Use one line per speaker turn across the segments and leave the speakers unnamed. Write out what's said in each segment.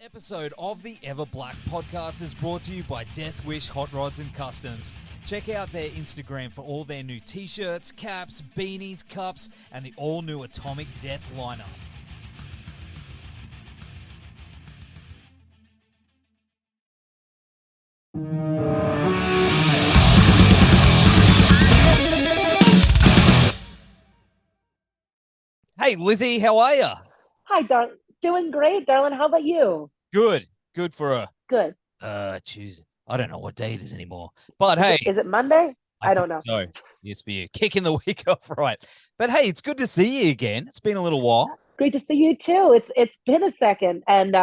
Episode of the Everblack Podcast is brought to you by Deathwish, Hotrods and Kustoms. Check out their Instagram for all their new t-shirts, caps, beanies, cups, and the all-new Atomic Death lineup. Hey, Lzzy, how are you?
Hi, darling. Doing great, darling. How about you?
Good. Good for a
Good.
Tuesday. I don't know what day it is anymore. But hey,
Is it Monday? I don't know.
So yes, be kicking the week off, right? But hey, it's good to see you again. It's been a little while.
Great to see you too. It's been a second, and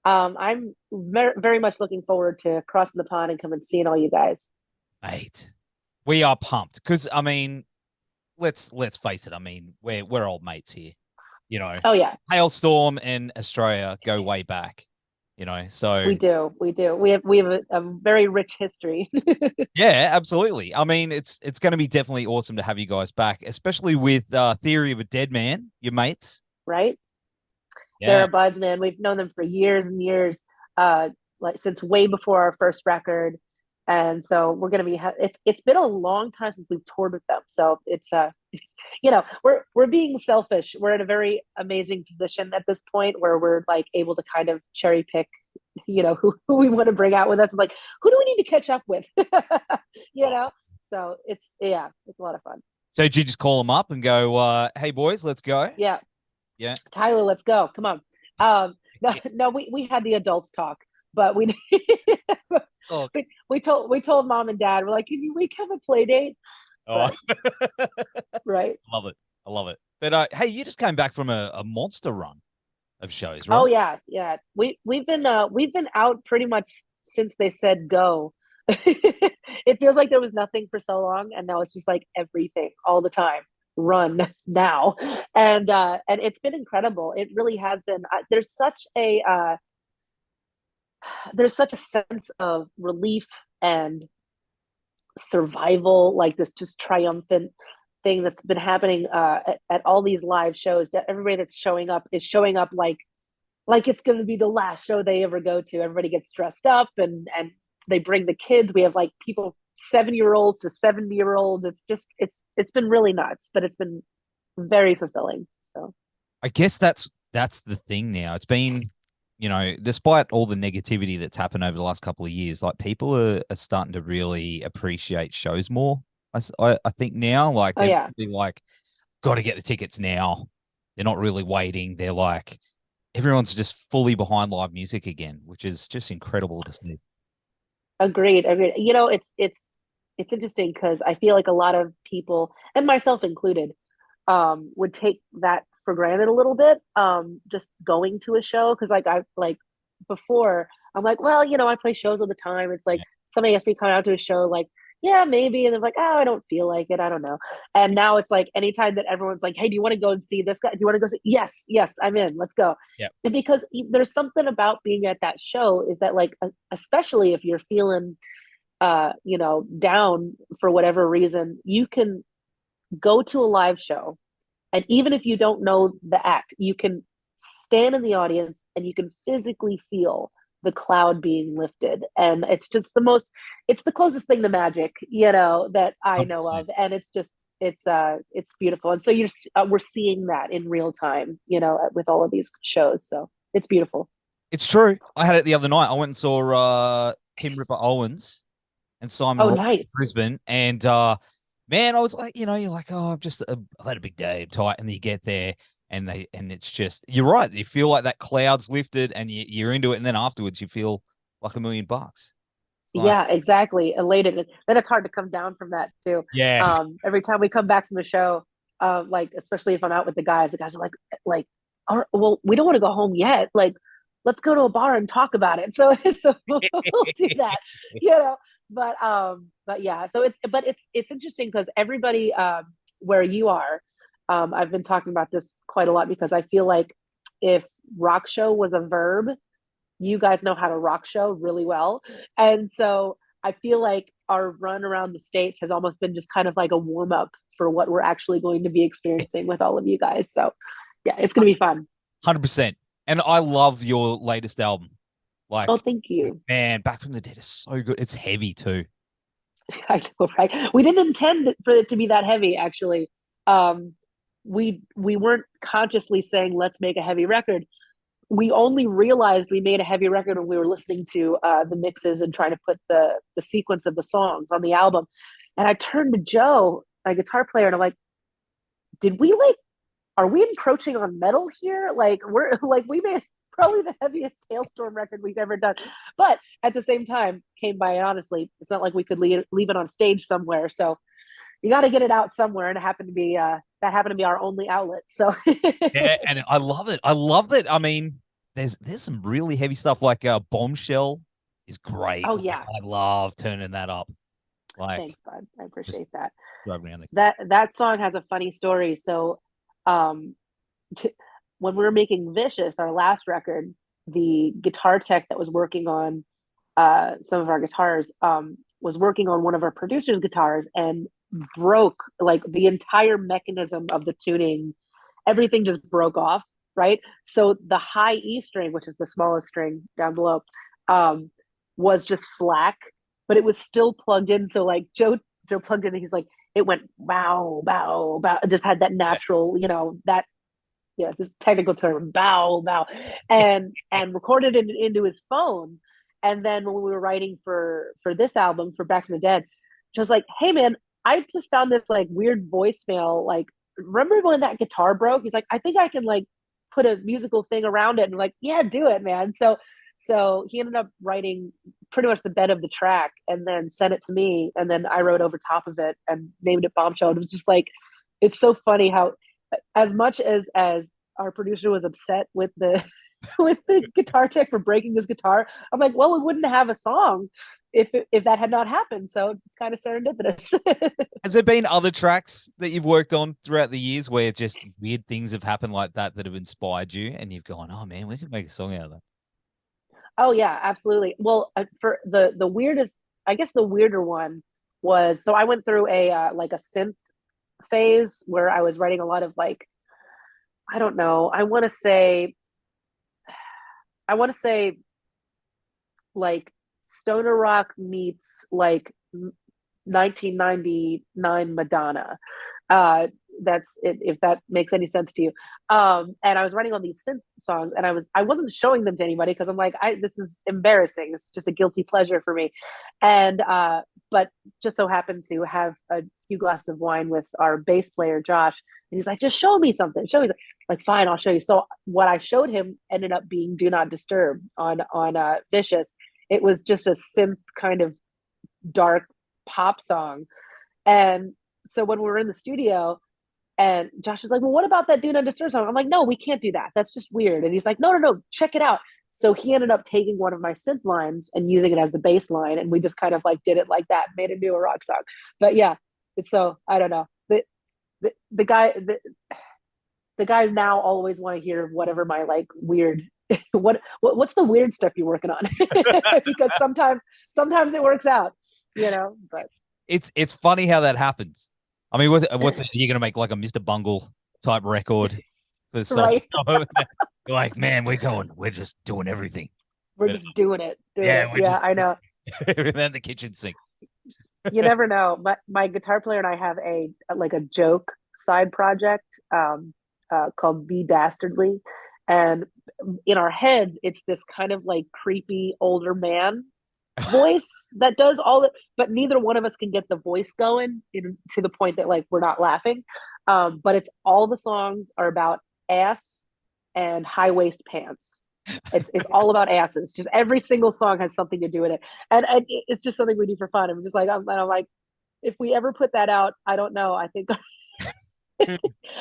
I'm very much looking forward to crossing the pond and coming and seeing all you guys.
Mate, we are pumped because I mean, let's face it. I mean, we're old mates here. You know.
Oh yeah.
Halestorm and Australia go way back. You know, so
we do. We have a very rich history.
Yeah, absolutely. I mean, it's going to be definitely awesome to have you guys back, especially with Theory of a Deadman, your mates.
Right?
Yeah.
They're our buds, man. We've known them for years and years, like since way before our first record. And so we're going to be, it's been a long time since we've toured with them. So it's, you know, we're being selfish. We're in a very amazing position at this point where we're like able to kind of cherry pick, you know, who we want to bring out with us. Like, who do we need to catch up with? You know? So it's a lot of fun.
So did you just call them up and go, hey boys, let's go?
Yeah.
Yeah.
Tyler, let's go. Come on. No, we had the adults talk, but we told mom and dad, we're like, can we have a play date?
Oh.
Right.
I love it. But hey, you just came back from a monster run of shows, right?
Oh yeah. We've been out pretty much since they said go. It feels like there was nothing for so long, and now it's just like everything all the time. Run now, and it's been incredible. It really has been. There's such a sense of relief and survival, like this just triumphant thing that's been happening at all these live shows. Everybody that's showing up is showing up like it's going to be the last show they ever go to. Everybody gets dressed up and they bring the kids. We have like people 7-year-olds to 70-year-olds. It's just it's been really nuts, but it's been very fulfilling. So
I guess that's the thing now. It's been, you know, despite all the negativity that's happened over the last couple of years, like people are starting to really appreciate shows more. I think now, like, they're like, got to get the tickets now. They're not really waiting. They're like, everyone's just fully behind live music again, which is just incredible to see.
Agreed. You know, it's interesting because I feel like a lot of people, and myself included, would take that for granted a little bit, just going to a show. Because before, I'm like, well, you know, I play shows all the time. It's like somebody asks me to come out to a show, like, yeah, maybe, and they're like, oh, I don't feel like it. I don't know. And now it's like anytime that everyone's like, hey, do you want to go and see this guy? Do you want to go see? Yes, I'm in. Let's go.
Yeah.
And because there's something about being at that show is that, like, especially if you're feeling, you know, down for whatever reason, you can go to a live show, and even if you don't know the act, you can stand in the audience and you can physically feel the cloud being lifted. And it's just it's the closest thing to magic, you know, that I know
100%.
of. And it's just, it's beautiful. And so we're seeing that in real time, you know, with all of these shows. So it's beautiful.
It's true. I had it the other night. I went and saw Tim Ripper Owens and Simon Rock in Brisbane. And man, I was like, you know, you're like, oh, I've had a big day, I'm tight. And then you get there and it's just, you're right. You feel like that cloud's lifted and you're into it. And then afterwards you feel like $1 million.
Yeah, exactly. Elated. Then it's hard to come down from that too.
Yeah.
Every time we come back from the show, like, especially if I'm out with the guys are like, well, we don't want to go home yet. Like, let's go to a bar and talk about it. So we'll do that, you know. But yeah, so it's interesting because everybody, where you are, I've been talking about this quite a lot because I feel like if rock show was a verb, you guys know how to rock show really well. And so I feel like our run around the States has almost been just kind of like a warm up for what we're actually going to be experiencing with all of you guys. So yeah, it's going to be fun.
100%. And I love your latest album.
Oh,
Like,
thank you.
man, Back from the Dead is so good. It's heavy too.
I know, right? We didn't intend for it to be that heavy, actually. Um, we weren't consciously saying let's make a heavy record. We only realized we made a heavy record when we were listening to the mixes and trying to put the sequence of the songs on the album. And I turned to Joe, my guitar player, and I'm like, "Did we like? Are we encroaching on metal here? Like we're like we made probably the heaviest Hailstorm record we've ever done." But at the same time, came by honestly, it's not like we could leave it on stage somewhere. So you got to get it out somewhere, and it happened to be that happened to be our only outlet. So
Yeah, and I love it. I love that. I mean, there's some really heavy stuff like Bombshell is great.
oh
Like,
yeah,
I love turning that up. Like
thanks, bud. I
just
appreciate that.
driving around the
That song has a funny story. So, um, when we were making Vicious, our last record, the guitar tech that was working on some of our guitars was working on one of our producers' guitars and broke like the entire mechanism of the tuning. Everything just broke off, right? So the high E string, which is the smallest string down below, um, was just slack, but it was still plugged in. So like Joe plugged in and he's like, it went bow, bow, bow. It just had that natural, that yeah, this technical term, bow, bow, and recorded it into his phone. And then when we were writing for this album for Back from the Dead, she was like, "Hey man, I just found this like weird voicemail. Like, remember when that guitar broke?" He's like, "I think I can like put a musical thing around it." And I'm like, "Yeah, do it, man." So he ended up writing pretty much the bed of the track and then sent it to me, and then I wrote over top of it and named it Bombshell. It was just like, it's so funny how as much as our producer was upset with the with the guitar tech for breaking his guitar, I'm like, well, we wouldn't have a song if that had not happened. So it's kind of serendipitous.
Has there been other tracks that you've worked on throughout the years where just weird things have happened like that that have inspired you and you've gone, oh man, we could make a song out of that?
Oh yeah, absolutely. Well, for the weirdest, I guess the weirder one was, so I went through a like a synth phase where I was writing a lot of like, I don't know, I want to say like stoner rock meets like 1999 Madonna. That's it, if that makes any sense to you. And I was writing on these synth songs, and I wasn't showing them to anybody because I'm like, this is embarrassing. It's just a guilty pleasure for me. And but just so happened to have a few glasses of wine with our bass player Josh, and he's like, just show me something. Show me something. Like, fine, I'll show you. So what I showed him ended up being "Do Not Disturb" on Vicious. It was just a synth kind of dark pop song. And so when we were in the studio, and Josh was like, well, what about that "Do Not Disturb" song? I'm like, no, we can't do that. That's just weird. And he's like, no, no, no, check it out. So he ended up taking one of my synth lines and using it as the bass line. And we just kind of like did it like that, made it into a rock song. But yeah, it's so, I don't know. The guy, the guys now always want to hear whatever my like weird, what's the weird stuff you're working on? Because sometimes it works out, but
It's funny how that happens. I mean, what's you're gonna make like a Mr. Bungle type record for some?
right.
You're like, man, we're just doing everything.
We're just doing it.
Yeah, we're
Yeah,
just
I know.
within the kitchen sink.
You never know. My guitar player and I have a like a joke side project called Be Dastardly, and in our heads, it's this kind of like creepy older man voice that does all the, but neither one of us can get the voice going to the point that like we're not laughing. But it's all the songs are about ass and high waist pants. It's all about asses. Just every single song has something to do with it, and it's just something we do for fun. I'm just like I'm like, if we ever put that out, I don't know. I think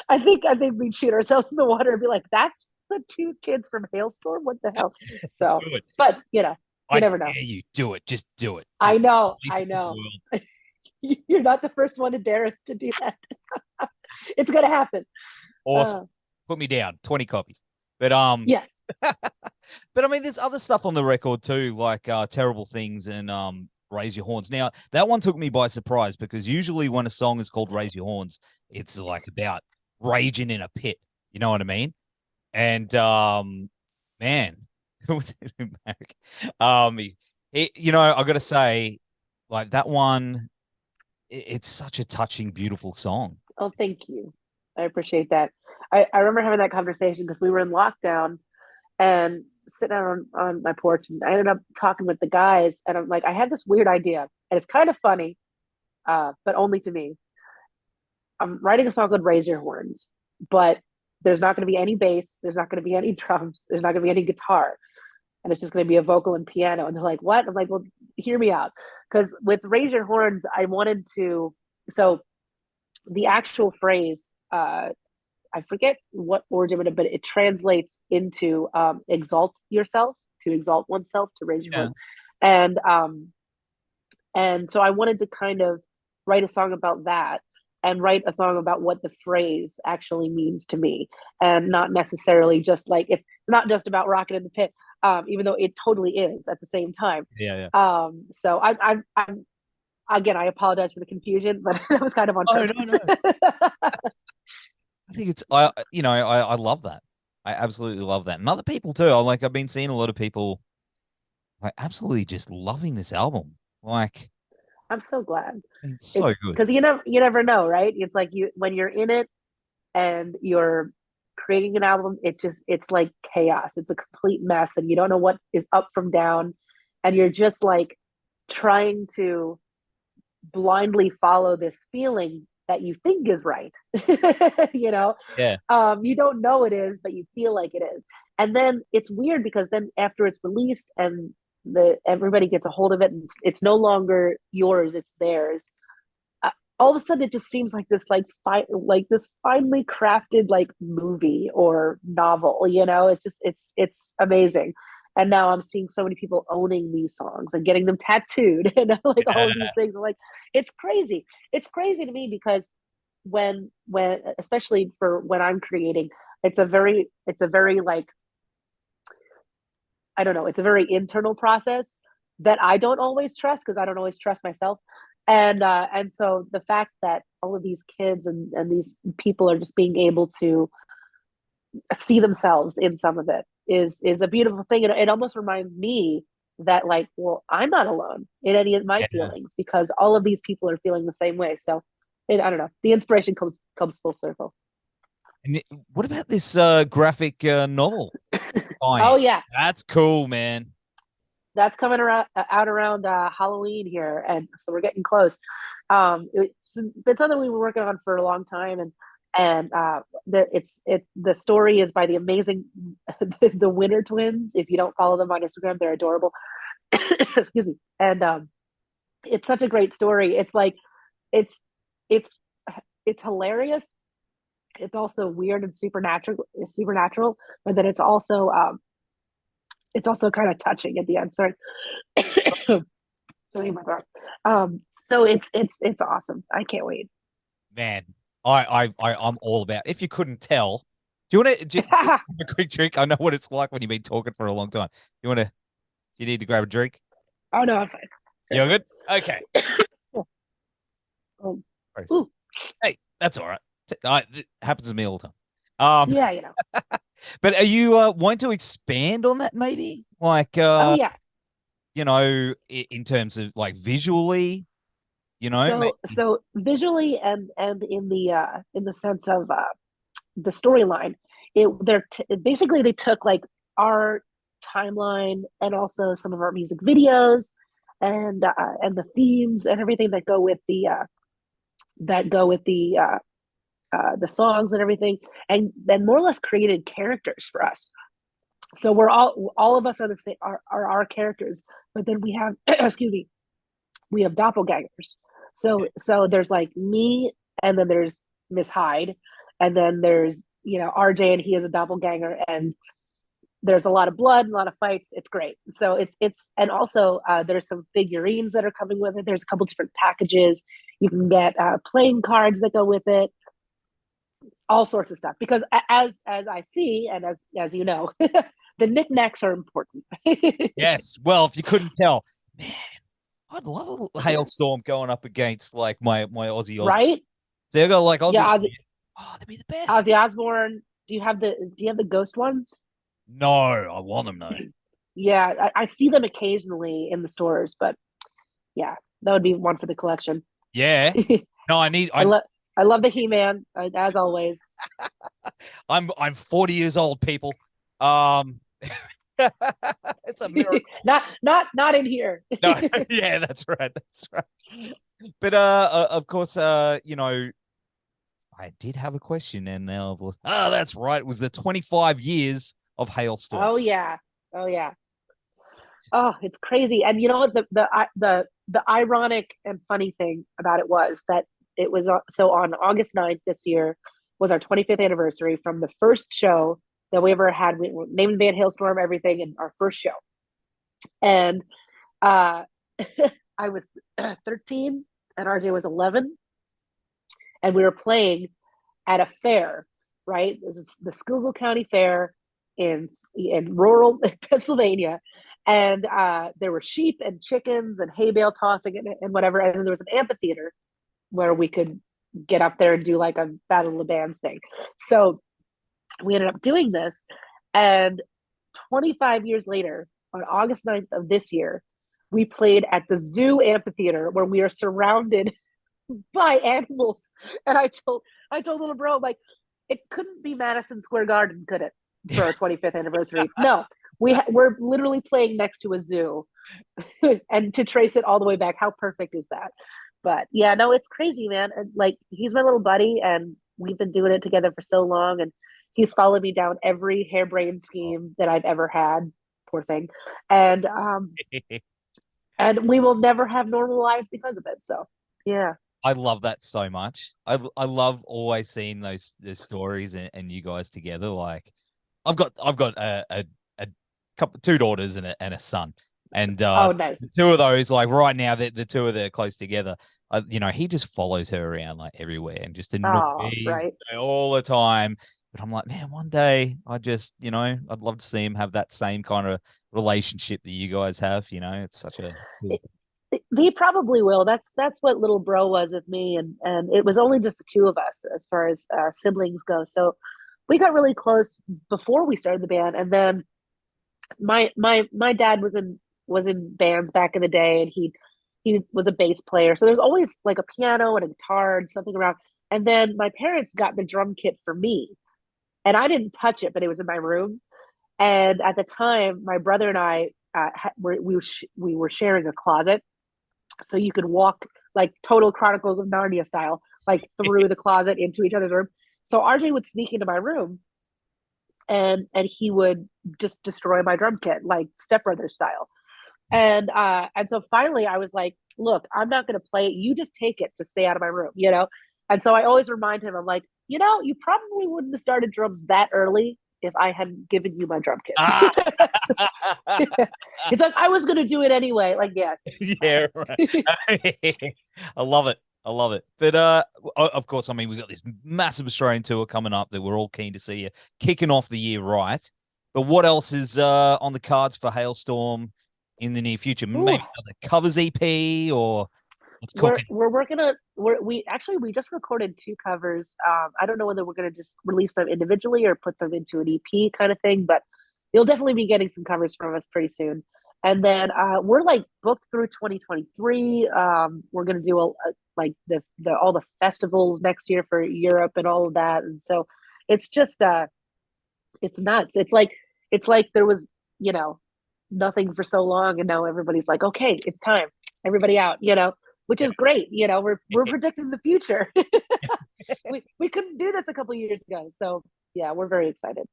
I think we'd shoot ourselves in the water and be like, that's the two kids from Hailstorm. What the hell? So,
Do it.
but you
I
never know.
dare you. Do it. Just do it.
I
Just
know.
release
I
it to the
know.
world.
You're not the first one to dare us to do that. It's gonna happen.
Awesome. Put me down. 20 copies. But
Yes.
but I mean, there's other stuff on the record too, like Terrible Things and Raise Your Horns. Now, that one took me by surprise because usually when a song is called Raise Your Horns, it's like about raging in a pit. You know what I mean? And Man. um I gotta say, like that one, it's such a touching, beautiful song.
Oh, thank you. I appreciate that. I remember having that conversation because we were in lockdown and sitting out on my porch, and I ended up talking with the guys, and I'm like, I had this weird idea, and it's kind of funny, but only to me. I'm writing a song called Raise Your Horns, but there's not going to be any bass, there's not going to be any drums, there's not going to be any guitar, and it's just going to be a vocal and piano. And they're like, what? I'm like, well, hear me out. Because with Raise Your Horns, I wanted to, so the actual phrase, I forget what origin, but it translates into exalt yourself, to exalt oneself, to raise your
Yeah.
horn. And so I wanted to kind of write a song about that and write a song about what the phrase actually means to me, and not necessarily just like it's not just about rocket in the pit, even though it totally is at the same time.
Yeah.
So I'm again, I apologize for the confusion, but that was kind of on
Oh,
purpose.
no. I think I love that. I absolutely love that. And other people too. I've been seeing a lot of people like absolutely just loving this album. Like,
I'm so glad.
it's so
It's
good.
because you never know, right? It's like you when you're in it and you're creating an album, it's like chaos. It's a complete mess, and you don't know what is up from down, and you're just like trying to blindly follow this feeling that you think is right. you know,
Yeah.
you don't know it is, but you feel like it is. And then it's weird because then after it's released and the everybody gets a hold of it, and it's no longer yours, it's theirs. All of a sudden, it just seems like this like this finely crafted like movie or novel. It's amazing. And now I'm seeing so many people owning these songs and getting them tattooed and like all of these things. I'm like, it's crazy. It's crazy to me because when especially for when I'm creating, it's a very like, I don't know, it's a very internal process that I don't always trust because I don't always trust myself. And so the fact that all of these kids and these people are just being able to see themselves in some of it is a beautiful thing. And it almost reminds me that like, well, I'm not alone in any of my
Yeah.
feelings because all of these people are feeling the same way. So I don't know. The inspiration comes full circle.
And what about this graphic novel?
Oh
Fine.
yeah,
That's cool, man.
that's coming out around Halloween here, and so we're getting close. It's been something we were working on for a long time, and the story is by the amazing the Winter Twins. If you don't follow them on Instagram, they're adorable. Excuse me, and it's such a great story. It's like it's it's it's hilarious. It's also weird and supernatural, but then it's also kind of touching at the end. Sorry. So my God. So it's awesome. I can't wait.
Man, I'm all about. If you couldn't tell, do you want to do you have a quick drink? I know what it's like when you've been talking for a long time. You want to? Do you need to grab a drink?
Oh no, I'm fine.
You're good. Okay.
Um,
Right.
ooh,
Hey, that's all right. It happens to me all the time.
yeah,
But are you wanting to expand on that maybe? Like
Oh yeah.
in terms of like visually,
So
maybe.
so visually and in the sense of the storyline, basically they took like our timeline and also some of our music videos and the themes and everything that go with the songs and everything, and more or less created characters for us. So we're all of us are the same, are our characters, but then we have excuse me, we have doppelgangers. So there's like me, and then there's Miss Hyde, and then there's RJ, and he is a doppelganger, and there's a lot of blood, a lot of fights. It's great. So it's and also there's some figurines that are coming with it. There's a couple different packages. You can get playing cards that go with it, all sorts of stuff. Because as I see, and as you know, the knickknacks are important.
Yes. Well, if you couldn't tell, man, I'd love a hailstorm going up against like my Aussie Osbourne.
Right?
They got like
Yeah,
Aussie. Oh, that'd be the best.
Ozzy Osbourne. Do you have the ghost ones?
No, I want them though.
Yeah, I see them occasionally in the stores, but yeah, that would be one for the collection.
Yeah. No, I need.
I love I love the He-Man as always.
I'm 40 years old, people. Um, it's a miracle.
Not in here.
No, yeah, that's right. That's right. But of course, I did have a question, and now I've lost. Oh, that's right. It was the 25 years of Hailstorm.
Oh yeah. Oh yeah. Oh, it's crazy. And you know what the ironic and funny thing about it was that it was so on August 9th this year was our 25th anniversary from the first show that we ever had. We named the band Hailstorm, everything in our first show. And uh I was 13 and RJ was 11, and we were playing at a fair, right? It was the Schuylkill County Fair in rural Pennsylvania, and there were sheep and chickens and hay bale tossing and whatever. And then there was an amphitheater where we could get up there and do like a battle of the bands thing. So we ended up doing this, and 25 years later, on August 9th of this year, we played at the zoo amphitheater where we are surrounded by animals. And I told little bro, like, it couldn't be Madison Square Garden, could it? For our 25th anniversary. No, we're literally playing next to a zoo. And to trace it all the way back, how perfect is that? But yeah, no, it's crazy, man. And like, he's my little buddy, and we've been doing it together for so long, and he's followed me down every harebrained scheme that I've ever had. Poor thing. And and we will never have normal lives because of it. So yeah.
I love that so much. I love always seeing those stories and you guys together. Like I've got a couple two daughters and a son, and
Oh, nice.
the two of those, like right now, the two of them are close together. He just follows her around like everywhere and just
Oh,
annoys
right.
her all the time. But I'm like, man, one day I'd love to see him have that same kind of relationship that you guys have. It's such a cool
He probably will. That's what little bro was with me, and it was only just the two of us as far as siblings go. So we got really close before we started the band, and then my dad was in bands back in the day, and he was a bass player. So there's always like a piano and a guitar and something around. And then my parents got the drum kit for me, and I didn't touch it, but it was in my room. And at the time, my brother and I we were sharing a closet, so you could walk like Total Chronicles of Narnia style, like through the closet into each other's room. So RJ would sneak into my room, and he would just destroy my drum kit like Step Brothers style. And so finally I was like, look, I'm not going to play it. You just take it to stay out of my room. And so I always remind him, I'm like, you probably wouldn't have started drums that early if I hadn't given you my drum kit.
Ah.
So, he's like, I was going to do it anyway. Like, yeah.
Yeah, right. I love it. I love it. But of course, I mean, we've got this massive Australian tour coming up that we're all keen to see you kicking off the year right. But what else is on the cards for Hailstorm in the near future?
Ooh,
Maybe another covers EP or what's
we're
cooking?
we're working on we just recorded two covers. I don't know whether we're going to just release them individually or put them into an EP kind of thing, but you'll definitely be getting some covers from us pretty soon. And then we're like booked through 2023. We're going to do like the all the festivals next year for Europe and all of that. And so it's just it's nuts. It's like there was, nothing for so long, and now everybody's like, okay, it's time. Everybody out, which is great. We're predicting the future. we couldn't do this a couple years ago. So yeah, we're very excited.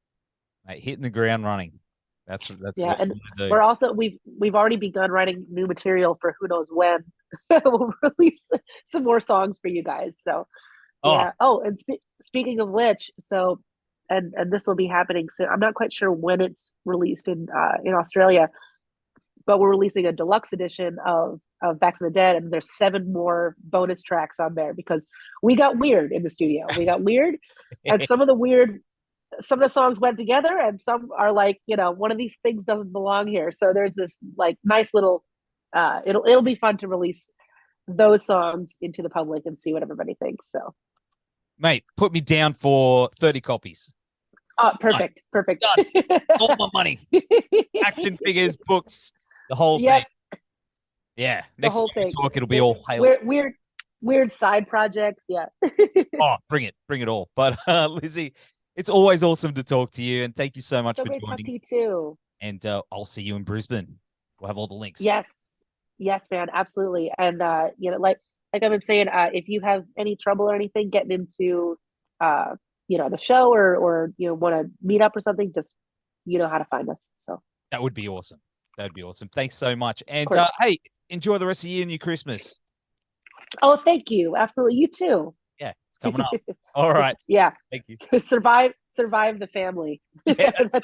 Mate, hitting the ground running. That's
Yeah,
what
and
you want to do.
we're also we've already begun writing new material for who knows when. We'll release some more songs for you guys. So
Oh,
yeah. Oh, and speaking of which, so and this will be happening soon. I'm not quite sure when it's released in Australia, but we're releasing a deluxe edition of Back from the Dead, and there's 7 more bonus tracks on there because we got weird in the studio. We got weird, and some of the songs went together, and some are like, one of these things doesn't belong here. So there's this like nice little. It'll be fun to release those songs into the public and see what everybody thinks. So
mate, put me down for 30 copies.
Oh,
Done.
perfect.
Done. All my money. Action figures, books, the whole thing.
Yep,
Yeah.
the
Next time
whole
we
thing.
talk, it'll be all
Weird,
hails.
weird side projects. Yeah.
Oh, bring it all. But Lzzy, it's always awesome to talk to you, and thank you so much
So
for
great to talk
joining.
to you too.
And I'll see you in Brisbane. We'll have all the links.
Yes, yes, man, absolutely. And like I've been saying, if you have any trouble or anything getting into uh, the show or want to meet up or something, just how to find us. So of
That would be awesome. That would be awesome. Thanks so much. And
course.
hey, enjoy the rest of your year and your Christmas.
Oh, thank you. Absolutely, you too.
Yeah, it's coming up. All right.
Yeah,
Thank you.
survive the family.
Yeah, that's